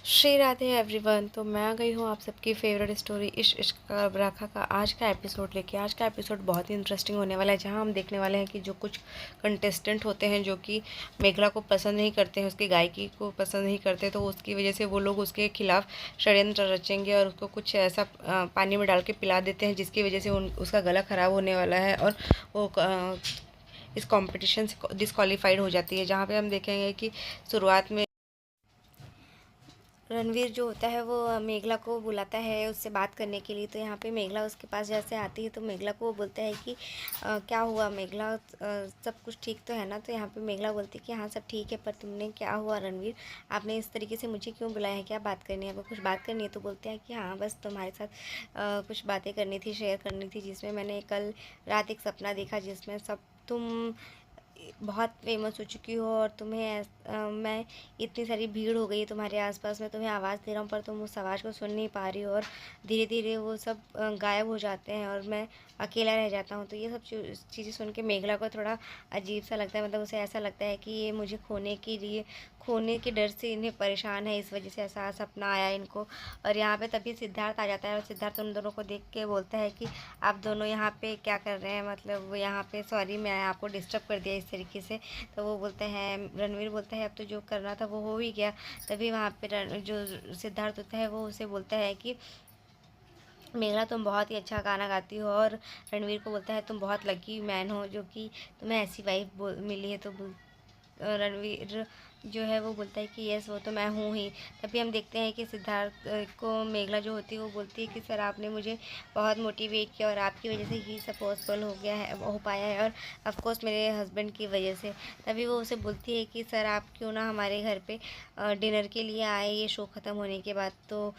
Shri Radhe everyone. तो मैं आ गई हूँ आप सबकी फेवरेट स्टोरी इश्क इश्क का बराखा का आज का एपिसोड लेके। आज का एपिसोड बहुत ही इंटरेस्टिंग होने वाला है, जहाँ हम देखने वाले हैं कि जो कुछ कंटेस्टेंट होते हैं जो कि मेघला को पसंद नहीं करते हैं, उसकी गायकी को पसंद नहीं करते, तो उसकी वजह से वो लोग उसके खिलाफ षड्यंत्र रचेंगे और उसको कुछ ऐसा पानी में डाल के पिला देते हैं जिसकी वजह से उसका गला ख़राब होने वाला है और वो इस कॉम्पिटिशन से डिस्क्वालीफाइड हो जाती है। जहाँ पे हम देखेंगे कि शुरुआत में रणवीर जो होता है वो मेघला को बुलाता है उससे बात करने के लिए। तो यहाँ पे मेघला उसके पास जैसे आती है तो मेघला को वो बोलता है कि क्या हुआ मेघला, सब कुछ ठीक तो है ना। तो यहाँ पे मेघला बोलती है कि हाँ सब ठीक है, पर तुमने क्या हुआ रणवीर, आपने इस तरीके से मुझे क्यों बुलाया है, क्या बात करनी है, आपको कुछ बात करनी है। तो बोलते हैं कि हाँ बस तुम्हारे साथ कुछ बातें करनी थी, शेयर करनी थी, जिसमें मैंने कल रात एक सपना देखा जिसमें सब तुम बहुत फेमस हो चुकी हो और मैं इतनी सारी भीड़ हो गई है तुम्हारे आसपास, मैं तुम्हें आवाज़ दे रहा हूँ पर तुम उस आवाज़ को सुन नहीं पा रही हो और धीरे धीरे वो सब गायब हो जाते हैं और मैं अकेला रह जाता हूँ। तो ये सब चीज़ें सुन के मेघला को थोड़ा अजीब सा लगता है, मतलब उसे ऐसा लगता है कि ये मुझे खोने के डर से इन्हें परेशान है, इस वजह से ऐसा सपना आया इनको। और यहाँ पे तभी सिद्धार्थ आ जाता है और सिद्धार्थ उन दोनों को देख के बोलता है कि आप दोनों यहाँ पे क्या कर रहे हैं, मतलब वो यहाँ पे सॉरी मैं आपको डिस्टर्ब कर दिया इस तरीके से। तो वो बोलते हैं, रणवीर बोलता है अब तो जो करना था वो हो ही गया। तभी वहाँ पे जो सिद्धार्थ होता है वो उसे बोलता है कि मेघला तुम बहुत ही अच्छा गाना गाती हो, और रणवीर को बोलता है तुम बहुत लकी मैन हो जो कि तुम्हें ऐसी वाइफ मिली है। तो रणवीर जो है वो बोलता है कि यस वो तो मैं हूँ ही। तभी हम देखते हैं कि सिद्धार्थ को मेघला जो होती है वो बोलती है कि सर आपने मुझे बहुत मोटिवेट किया और आपकी वजह से ही सब पॉसिबल हो पाया है, और ऑफ कोर्स मेरे हस्बैंड की वजह से। तभी वो उसे बोलती है कि सर आप क्यों ना हमारे घर पे डिनर के लिए आए ये शो ख़त्म होने के बाद। तो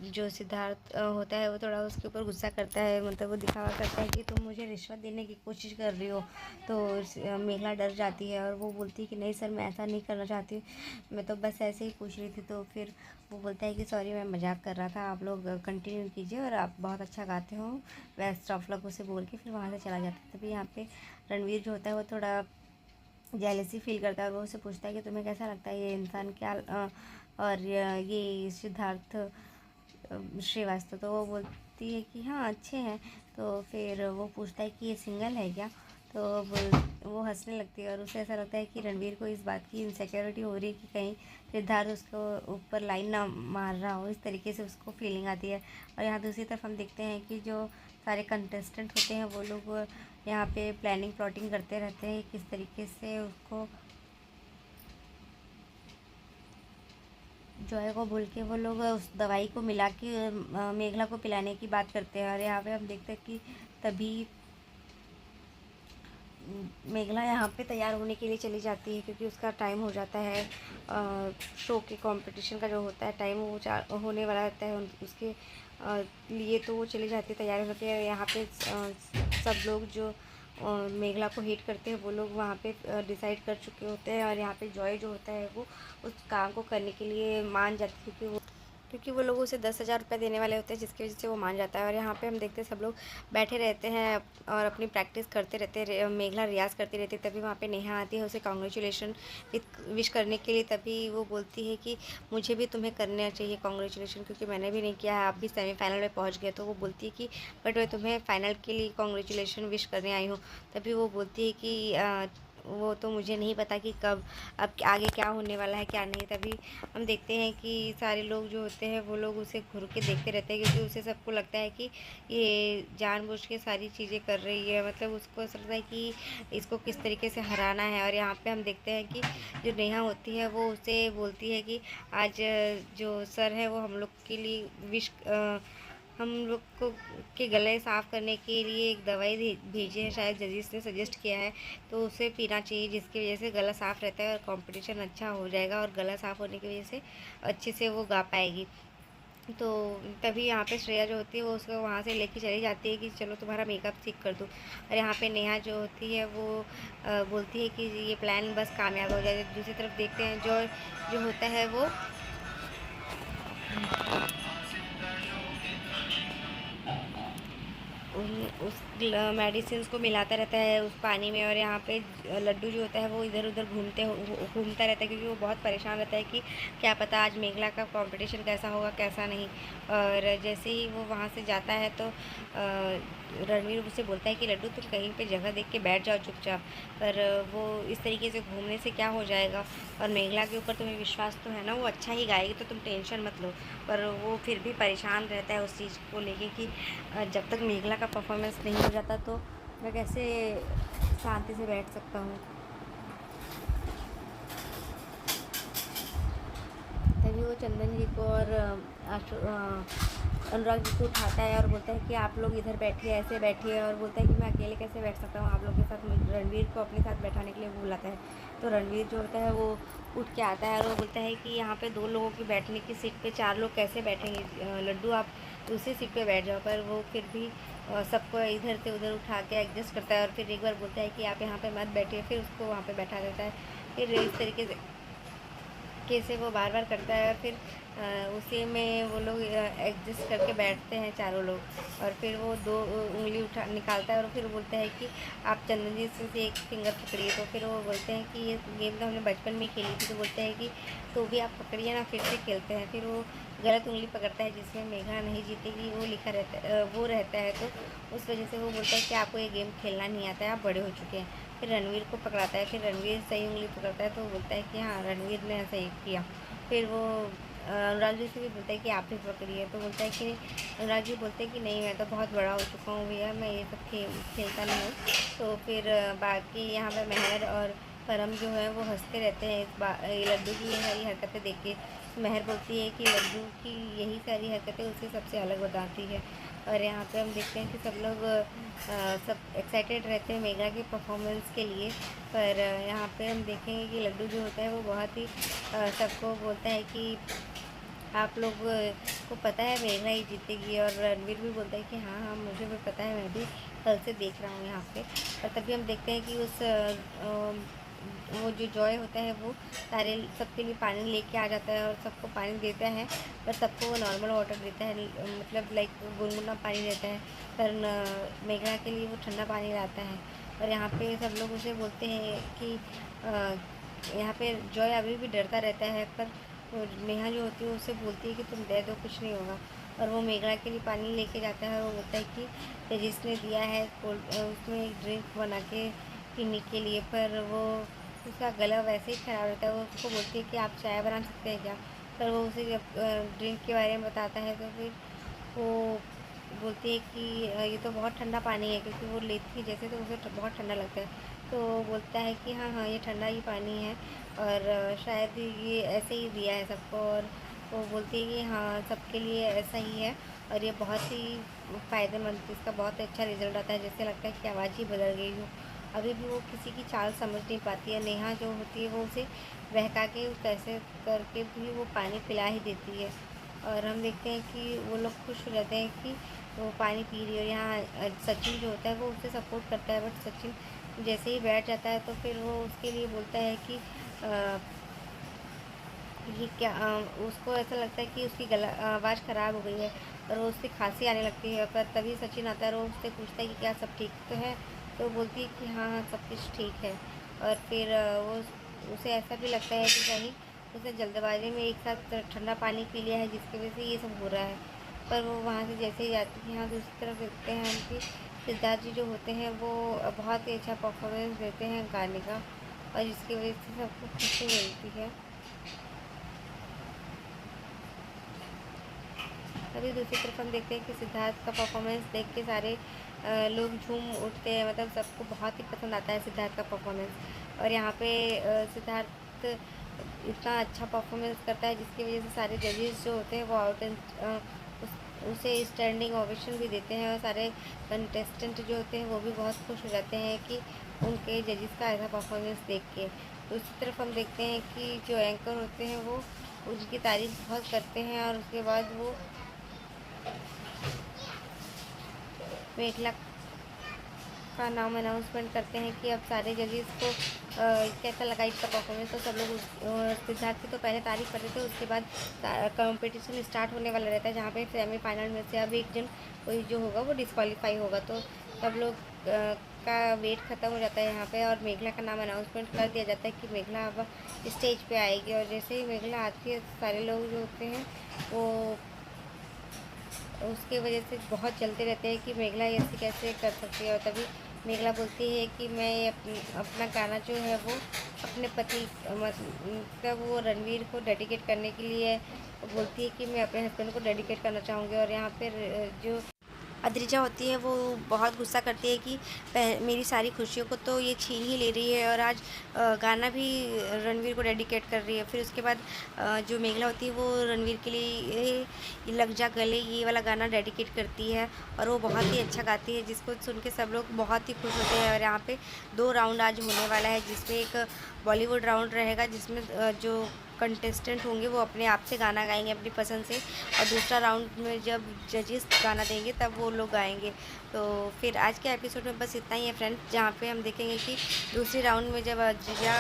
जो सिद्धार्थ होता है वो थोड़ा उसके ऊपर गुस्सा करता है, मतलब वो दिखावा करता है कि तुम मुझे रिश्वत देने की कोशिश कर रही हो। तो मेघला डर जाती है और वो बोलती है कि नहीं सर मैं ऐसा नहीं करना चाहती, मैं तो बस ऐसे ही पूछ रही थी। तो फिर वो बोलता है कि सॉरी मैं मजाक कर रहा था, आप लोग कंटिन्यू कीजिए और आप बहुत अच्छा गाते हो, बेस्ट ऑफ लक उसे बोल के फिर वहाँ से चला जाता है। तभी यहाँ पे रणवीर जो होता है वो थोड़ा जेलसी फील करता है और वो उससे पूछता है कि तुम्हें कैसा लगता है ये इंसान क्या और ये सिद्धार्थ श्रीवास्तव। तो वो बोलती है कि हाँ अच्छे हैं। तो फिर वो पूछता है कि ये सिंगल है क्या। तो वो हंसने लगती है और उसे ऐसा लगता है कि रणवीर को इस बात की इनसिक्योरिटी हो रही है कि कहीं सिद्धार्थ उसको ऊपर लाइन ना मार रहा हो, इस तरीके से उसको फीलिंग आती है। और यहाँ दूसरी तरफ हम देखते हैं कि जो सारे कंटेस्टेंट होते हैं वो लोग यहाँ पे प्लानिंग प्लॉटिंग करते रहते हैं किस तरीके से उसको जॉय को भूल के वो लोग उस दवाई को मिला के मेघला को पिलाने की बात करते हैं। और यहाँ पे हम देखते हैं कि तभी मेघला यहाँ पे तैयार होने के लिए चली जाती है क्योंकि उसका टाइम हो जाता है, शो के कंपटीशन का जो होता है टाइम वो होने वाला रहता है उसके लिए। तो वो चली जाती है, तैयार होती है। यहाँ पे सब लोग जो मेघला को हेट करते हैं वो लोग वहाँ पे डिसाइड कर चुके होते हैं, और यहाँ पे जॉय जो होता है वो उस काम को करने के लिए मान जाती है क्योंकि वो लोग उसे 10,000 रुपये देने वाले होते हैं, जिसकी वजह से वो मान जाता है। और यहाँ पे हम देखते हैं सब लोग बैठे रहते हैं और अपनी प्रैक्टिस करते रहते हैं, मेघला रियाज़ करती रहती है। तभी वहाँ पे नेहा आती है उसे कॉन्ग्रेचुलेशन विश करने के लिए। तभी वो बोलती है कि मुझे भी तुम्हें करना चाहिए कॉन्ग्रेचुलेशन, क्योंकि मैंने भी नहीं किया है, आप भी सेमीफाइनल में पहुँच गए। तो वो बोलती है कि बट मैं तुम्हें फ़ाइनल के लिए कॉन्ग्रेचुलेशन विश करने आई हूँ। तभी वो बोलती है कि वो तो मुझे नहीं पता कि कब अब आगे क्या होने वाला है क्या नहीं। तभी हम देखते हैं कि सारे लोग जो होते हैं वो लोग उसे घूर के देखते रहते हैं, क्योंकि उसे सबको लगता है कि ये जानबूझ के सारी चीज़ें कर रही है, मतलब उसको ऐसा लगता है कि इसको किस तरीके से हराना है। और यहाँ पे हम देखते हैं कि जो नेहा होती है वो उसे बोलती है कि आज जो सर है वो हम लोग के लिए हम लोग को के गले साफ़ करने के लिए एक दवाई भेजी है, शायद जजीस ने सजेस्ट किया है, तो उसे पीना चाहिए जिसकी वजह से गला साफ़ रहता है और कंपटीशन अच्छा हो जाएगा, और गला साफ़ होने की वजह से अच्छे से वो गा पाएगी। तो तभी यहाँ पे श्रेया जो होती है वो उसको वहाँ से लेके चली जाती है कि चलो तुम्हारा मेकअप ठीक कर दूँ। और यहाँ पे नेहा जो होती है वो बोलती है कि ये प्लान बस कामयाब हो जाए। दूसरी तरफ देखते हैं जो जो होता है वो उस मेडिसिन को मिलाता रहता है उस पानी में। और यहाँ पे लड्डू जो होता है वो इधर उधर घूमता रहता है, क्योंकि वो बहुत परेशान रहता है कि क्या पता आज मेघला का कंपटीशन कैसा होगा कैसा नहीं। और जैसे ही वो वहाँ से जाता है तो रणवीर उससे बोलता है कि लड्डू तुम कहीं पे जगह देख के बैठ जाओ चुपचाप। पर वो इस तरीके से घूमने से क्या हो जाएगा, और मेघला के ऊपर तुम्हें विश्वास तो है ना, वो अच्छा ही गाएगी तो तुम टेंशन मत लो। पर वो फिर भी परेशान रहता है उस चीज़ को लेके कि जब तक मेघला का परफॉर्मेंस नहीं हो जाता तो मैं कैसे शांति से बैठ सकता हूँ। तभी वो चंदन जी को और अनुराग जी को उठाता है और बोलता है कि आप लोग इधर बैठिए, ऐसे बैठिए। और बोलता है कि मैं अकेले कैसे बैठ सकता हूँ आप लोग के साथ। रणवीर को अपने साथ बैठाने के लिए वो बुलाता है। तो रणवीर जो होता है वो उठ के आता है और वो बोलता है कि यहाँ पे 2 लोगों की बैठने की सीट पे 4 लोग कैसे बैठेंगे, लड्डू आप दूसरी सीट पे बैठ जाओ। पर वो फिर भी सबको इधर से उधर उठा के एडजस्ट करता है और फिर एक बार बोलता है कि आप यहाँ पे मत बैठिए, फिर उसको वहाँ पे बैठा देता है। फिर इस तरीके से कैसे वो बार बार करता है। फिर उसी में वो लोग एडजस्ट करके बैठते हैं चारों लोग। और फिर वो 2 उंगली उठा निकालता है और फिर बोलता है कि आप चंदन जी से एक फिंगर पकड़िए। तो फिर वो बोलते हैं कि ये गेम तो हमने बचपन में खेली थी। तो बोलते हैं कि तो भी आप पकड़िए ना, फिर से खेलते हैं। फिर वो गलत उंगली पकड़ता है जिसमें मेघा नहीं जीतेगी वो लिखा रहता है, वो रहता है। तो उस वजह से वो बोलता है कि आपको ये गेम खेलना नहीं आता है, आप बड़े हो चुके हैं। फिर रणवीर को पकड़ाता है। फिर रणवीर सही उंगली पकड़ता है तो बोलता है कि हाँ रणवीर ने सही किया। फिर वो अनुराग जी से भी बोलता है कि आप भी पकड़िए। तो बोलता है कि अनुराग जी बोलते हैं कि नहीं मैं तो बहुत बड़ा हो चुका हूँ भैया, मैं ये सब खेलता नहीं हूँ। तो फिर बाकी यहाँ पर मेहर और परम जो है वो हंसते रहते हैं ये लड्डू की ये सारी हरकतें देख के। मेहर बोलती है कि लड्डू की यही सारी हरकतें उसे सबसे अलग बताती है। और यहाँ पे हम देखते हैं कि सब लोग सब एक्साइटेड रहते हैं मेघा के परफॉर्मेंस के लिए। पर यहाँ पे हम देखेंगे कि लड्डू जो होता है वो बहुत ही सबको बोलता है कि आप लोग को पता है मेघा ही जीतेगी। और रणवीर भी बोलता है कि हाँ हाँ मुझे भी पता है, मैं भी कल से देख रहा हूँ यहाँ पे। और तभी हम देखते हैं कि उस वो जो जॉय होता है वो सारे सबके लिए पानी लेके आ जाता है और सबको पानी देता है। पर सबको वो नॉर्मल वाटर देता है, मतलब लाइक गुनगुना पानी देता है। पर मेघना के लिए वो ठंडा पानी लाता है। और यहाँ पे सब लोग उसे बोलते हैं कि यहाँ पे जॉय अभी भी डरता रहता है। पर नेहा जो होती है उससे बोलती है कि तुम दे दो, कुछ नहीं होगा। और वो मेघना के लिए पानी लेके जाता है और वो बोलता है कि जिसने दिया है उसमें एक ड्रिंक बना के पीने के लिए। पर वो उसका गला वैसे ही ख़राब रहता है। वो उसको बोलती है कि आप चाय बना सकते हैं क्या। पर वो उसे जब ड्रिंक के बारे में बताता है तो फिर वो बोलती है कि ये तो बहुत ठंडा पानी है, क्योंकि वो लेती है जैसे तो उसे बहुत ठंडा लगता है। तो बोलता है कि हाँ हाँ ये ठंडा ही पानी है और शायद ये ऐसे ही दिया है सबको। और वो बोलती है कि हाँ सबके लिए ऐसा ही है और ये बहुत ही फ़ायदेमंद, इसका बहुत अच्छा रिजल्ट आता है। जैसे लगता है कि आवाज़ ही बदल गई हो। अभी भी वो किसी की चाल समझ नहीं पाती है। नेहा जो होती है वो उसे बहका के कैसे करके भी वो पानी पिला ही देती है। और हम देखते हैं कि वो लोग खुश हो जाते हैं कि वो पानी पी रही है। और यहाँ सचिन जो होता है वो उसे सपोर्ट करता है। बट सचिन जैसे ही बैठ जाता है तो फिर वो उसके लिए बोलता है कि ये क्या उसको ऐसा लगता है कि उसकी गला आवाज़ ख़राब हो गई है और वो उससे खांसी आने लगती है। पर तभी सचिन आता है और वो उससे पूछता है कि क्या सब ठीक तो है। तो बोलती है कि हाँ हाँ सब कुछ ठीक है। और फिर वो उसे ऐसा भी लगता है कि कहीं उसने जल्दबाजी में एक साथ ठंडा पानी पी लिया है जिसकी वजह से ये सब हो रहा है। पर वो वहाँ से जैसे ही जाती है यहाँ दूसरी तरफ देखते हैं हम कि सिद्धार्थ जी जो होते हैं वो बहुत ही अच्छा परफॉर्मेंस देते हैं गाने का, और जिसकी वजह से सबको खुशी मिलती है। तभी दूसरी तरफ हम देखते हैं कि सिद्धार्थ का परफॉर्मेंस देख के सारे लोग झूम उठते हैं, मतलब सबको बहुत ही पसंद आता है सिद्धार्थ का परफॉर्मेंस। और यहाँ पे सिद्धार्थ इतना अच्छा परफॉर्मेंस करता है जिसकी वजह से सारे जजेस जो होते हैं वो उसे स्टैंडिंग ओवेशन भी देते हैं। और सारे कंटेस्टेंट जो होते हैं वो भी बहुत खुश हो जाते हैं कि उनके जजेस का ऐसा परफॉर्मेंस देख के। दूसरी तरफ हम देखते हैं कि जो एंकर होते हैं वो उनकी तारीफ बहुत करते हैं। और उसके बाद वो मेघला का नाम अनाउंसमेंट करते हैं कि अब सारे जजेस को कैसा लगा इसका परफॉर्मेंस। तो सब लोग सिद्धार्थ की तो पहले तारीफ कर रहे थे, उसके बाद कंपटीशन स्टार्ट होने वाला रहता है, जहाँ पे सेमीफाइनल में से अब एक जन कोई जो होगा वो डिस्क्वालीफाई होगा। तो सब लोग का वेट ख़त्म हो जाता है यहाँ पे, और मेघला का नाम अनाउंसमेंट कर दिया जाता है कि मेघला अब स्टेज पे आएगी। और जैसे ही मेघला आती है, सारे लोग जो होते हैं वो उसके वजह से बहुत चलते रहते हैं कि मेघला ऐसे कैसे कर सकती है। और तभी मेघला बोलती है कि मैं अपना गाना जो है वो अपने पति मतलब वो रणवीर को डेडिकेट करने के लिए बोलती है कि मैं अपने हस्बैंड को डेडिकेट करना चाहूँगी। और यहाँ पर जो अद्रिजा होती है वो बहुत गुस्सा करती है कि मेरी सारी खुशियों को तो ये छीन ही ले रही है, और आज गाना भी रणवीर को डेडिकेट कर रही है। फिर उसके बाद जो मेघला होती है वो रणवीर के लिए लग जा गले ये वाला गाना डेडिकेट करती है, और वो बहुत ही अच्छा गाती है, जिसको सुन के सब लोग बहुत ही खुश होते हैं। और यहाँ पे 2 राउंड आज होने वाला है, जिसमें एक बॉलीवुड राउंड रहेगा, जिसमें जो कंटेस्टेंट होंगे वो अपने आप से गाना गाएंगे अपनी पसंद से, और दूसरा राउंड में जब जजेस गाना देंगे तब वो लोग गाएंगे। तो फिर आज के एपिसोड में बस इतना ही है फ्रेंड्स, जहाँ पे हम देखेंगे कि दूसरी राउंड में जब अद्रिजा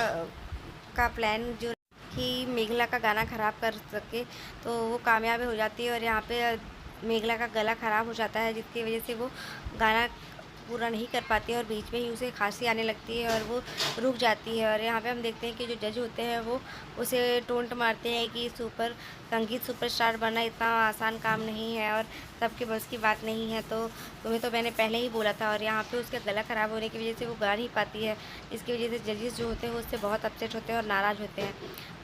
का प्लान जो कि मेघला का गाना ख़राब कर सके तो वो कामयाब हो जाती है, और यहाँ पे मेघला का गला ख़राब हो जाता है, जिसकी वजह से वो गाना पूरा नहीं कर पाती है, और बीच में ही उसे खांसी आने लगती है और वो रुक जाती है। और यहाँ पे हम देखते हैं कि जो जज होते हैं वो उसे टोंट मारते हैं कि संगीत सुपरस्टार बनना इतना आसान काम नहीं है और सबके बस की बात नहीं है, तो तुम्हें तो मैंने पहले ही बोला था। और यहाँ पे उसका गला ख़राब होने की वजह से वो गा नहीं पाती है, इसकी वजह से जजेस जो होते हैं वो उससे बहुत अपसेट होते हैं और नाराज़ होते हैं।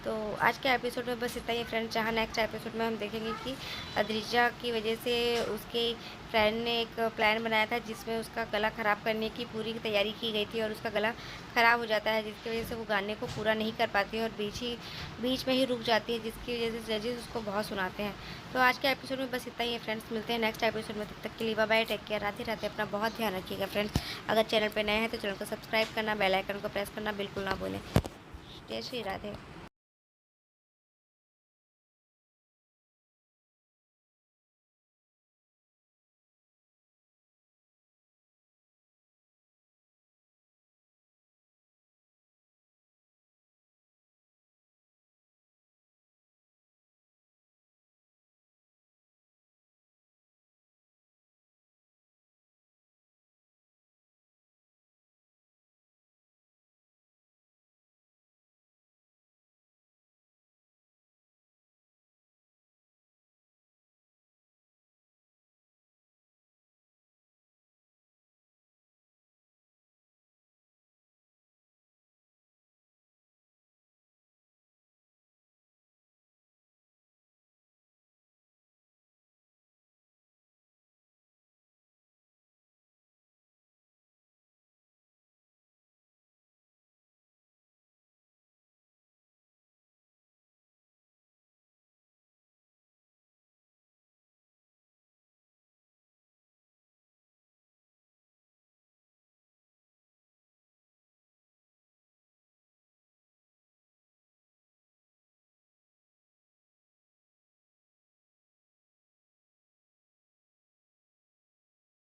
तो आज के एपिसोड में बस इतना ही फ्रेंड्स, जहाँ नेक्स्ट एपिसोड में हम देखेंगे कि अद्रिजा की वजह से उसके फ्रेंड ने एक प्लान बनाया था जिसमें उसका गला ख़राब करने की पूरी तैयारी की गई थी, और उसका गला ख़राब हो जाता है, जिसकी वजह से वो गाने को पूरा नहीं कर पाती है और बीच में ही रुक जाती है, जिसकी वजह से जजेस उसको बहुत सुनाते हैं। तो आज के एपिसोड में बस इतना ही है फ्रेंड्स, मिलते हैं नेक्स्ट एपिसोड में, तब तक के लिए bye bye, take care, Radhe Radhe, अपना बहुत ध्यान रखिएगा फ्रेंड्स। अगर चैनल पर नए हैं तो चैनल को सब्सक्राइब करना, बेल आइकन को प्रेस करना बिल्कुल ना भूलें। जय श्री राधे।